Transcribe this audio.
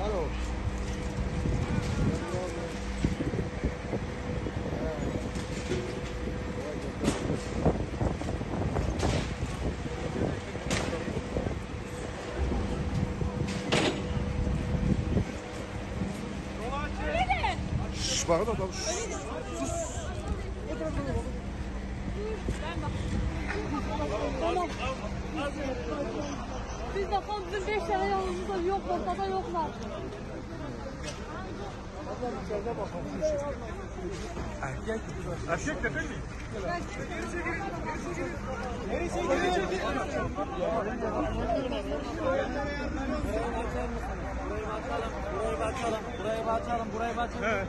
Alo. Şşş bakın adam. Sus. Tamam. Biz bakalım bizim 5 tane yalnızda yok, ortada yoklar. İçeride bakalım. Erkek. Erkek de değil mi? Neresi? Burayı bakalım.